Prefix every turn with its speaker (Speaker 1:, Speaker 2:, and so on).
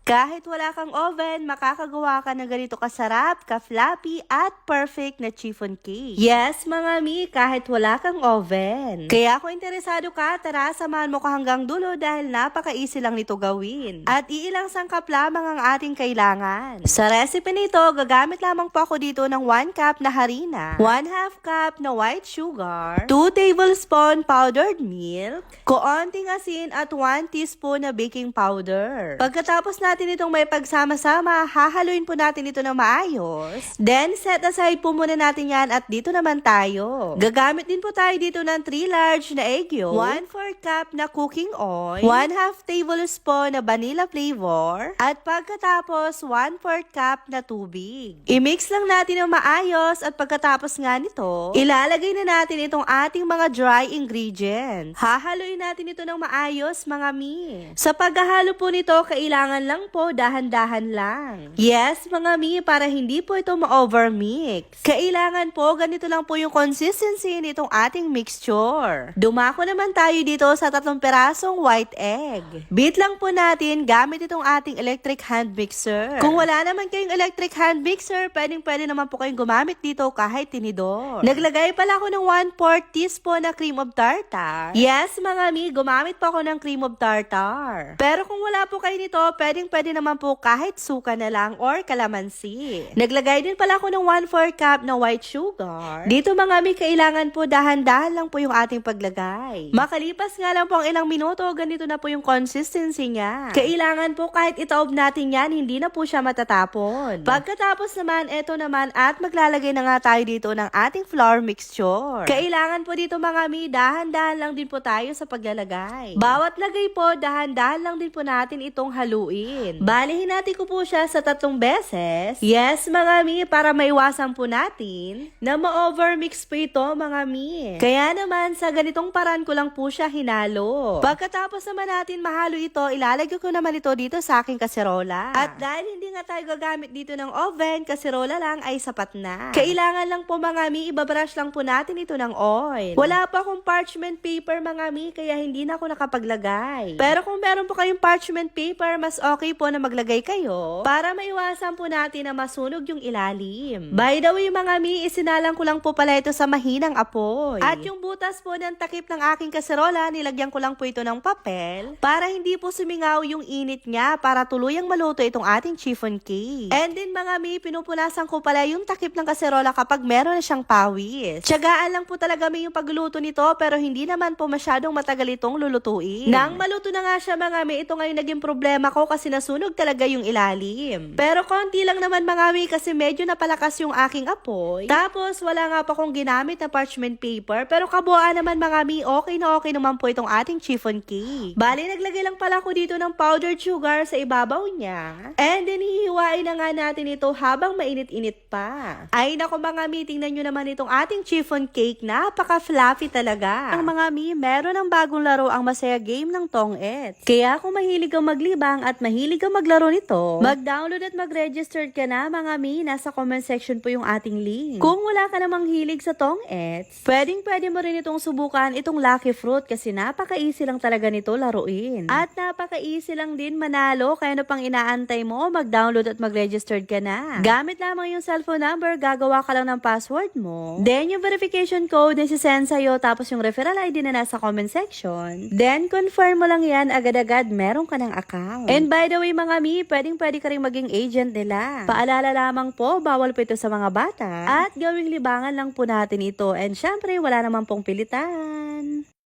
Speaker 1: Kahit wala kang oven, makakagawa ka ng ganito kasarap, ka-fluffy at perfect na chiffon cake. Yes, mga mi, kahit wala kang oven. Kaya kung interesado ka, tara, samahan mo ka hanggang dulo dahil napaka-easy lang nito gawin. At iilang sangkap lamang ang ating kailangan. Sa recipe nito, gagamit lamang po ako dito ng 1 cup na harina, 1/2 cup na white sugar, 2 tablespoon powdered milk, konting asin at 1 teaspoon na baking powder. Pagkatapos natin itong may pagsama-sama, hahaluin po natin ito na maayos. Then, set aside po muna natin yan at dito naman tayo. Gagamit din po tayo dito ng 3 large na egg yolk, 1/4 cup na cooking oil, 1/2 tablespoon na vanilla flavor, at pagkatapos 1/4 cup na tubig. I-mix lang natin ng maayos at pagkatapos nga nito, ilalagay na natin itong ating mga dry ingredients. Hahaluin natin ito ng maayos, mga mi. Sa paghahalo po nito, kailangan lang po dahan-dahan lang. Yes, mga mi, para hindi po ito ma-overmix. Kailangan po ganito lang po yung consistency nitong ating mixture. Dumako naman tayo dito sa 3 perasong white egg. Beat lang po natin gamit itong ating electric hand mixer. Kung wala naman kayong electric hand mixer, pwede naman po kayong gumamit dito kahit tinidor. Naglagay pala ako ng 1/4 teaspoon na cream of tartar. Yes, mga mi, gumamit po ako ng cream of tartar. Pero kung wala po kayo nito, pwede naman po kahit suka na lang or kalamansi. Naglagay din pala ako ng 1/4 cup na white sugar. Dito, mga mi, kailangan po dahan-dahan lang po yung ating paglagay. Makalipas nga lang po ang ilang minuto, ganito na po yung consistency niya. Kailangan po kahit itaob natin yan, hindi na po siya matatapon. Pagkatapos naman, eto naman at maglalagay na nga tayo dito ng ating flour mixture. Kailangan po dito, mga mi, dahan-dahan lang din po tayo sa paglalagay. Bawat lagay po, dahan-dahan lang din po natin itong haluin. Balihin natin ko po siya sa 3 beses. Yes, mga mi, para maiwasan po natin na ma-overmix po ito, mga mi. Kaya naman, sa ganitong paraan ko lang po siya hinalo. Pagkatapos naman natin mahalo ito, ilalagay ko naman ito dito sa aking kaserola. At dahil hindi nga tayo gagamit dito ng oven, kaserola lang ay sapat na. Kailangan lang po, mga mi, ibabrush lang po natin ito ng oil. Wala pa akong parchment paper, mga mi, kaya hindi na ako nakapaglagay. Pero kung meron po kayong parchment paper, mas okay po na maglagay kayo para maiwasan po natin na masunog yung ilalim. By the way, mga mi, isinalang ko lang po pala ito sa mahinang apoy. At yung butas po ng takip ng aking kaserola, nilagyan ko lang po ito ng papel para hindi po sumingaw yung init niya para tuluyang maluto itong ating chiffon cake. And then, mga mi, pinupunasan ko pala yung takip ng kaserola kapag meron na siyang pawis. Tiyagaan lang po talaga mi yung pagluluto nito pero hindi naman po masyadong matagal itong lulutuin. Nang maluto na nga siya, mga mi, ito ngayon naging problema ko kasi nasunog talaga yung ilalim. Pero konti lang naman, mga mi, kasi medyo napalakas yung aking apoy. Tapos wala nga pa akong ginamit na parchment paper pero kabuuan naman, mga mi, okay na okay naman po itong ating chiffon cake. Bali, naglagay lang pala ako dito ng powdered sugar sa ibabaw niya. And then hihiwain na nga natin ito habang mainit-init pa. Ay nako, mga mi, tingnan nyo naman itong ating chiffon cake. Napaka-fluffy talaga. Ang mga mi, meron ng bagong laro ang Masaya Game ng Tong-ets. Kaya kung mahilig kang maglibang at mahilig kang maglaro nito, mag-download at mag-register ka na, mga mi. Nasa comment section po yung ating link. Kung wala ka namang hilig sa Tong-ets, pwede mo rin itong subukan itong Lucky Fruit kasi napaka-easy lang talaga nito laruin. At napaka-easy lang din manalo, kaya ano pang inaantay mo? Mag-download at mag-register ka na. Gamit lamang yung cellphone number, gagawa ka lang ng password mo. Then yung verification code na sisend sa'yo, tapos yung referral ID na nasa comment section. Then confirm mo lang yan, agad-agad meron ka ng account. And by the way, mga mi, pwede ka rin maging agent nila. Paalala lamang po, bawal po ito sa mga bata. At gawing libangan lang po natin ito. And syempre, wala naman pong pilitan.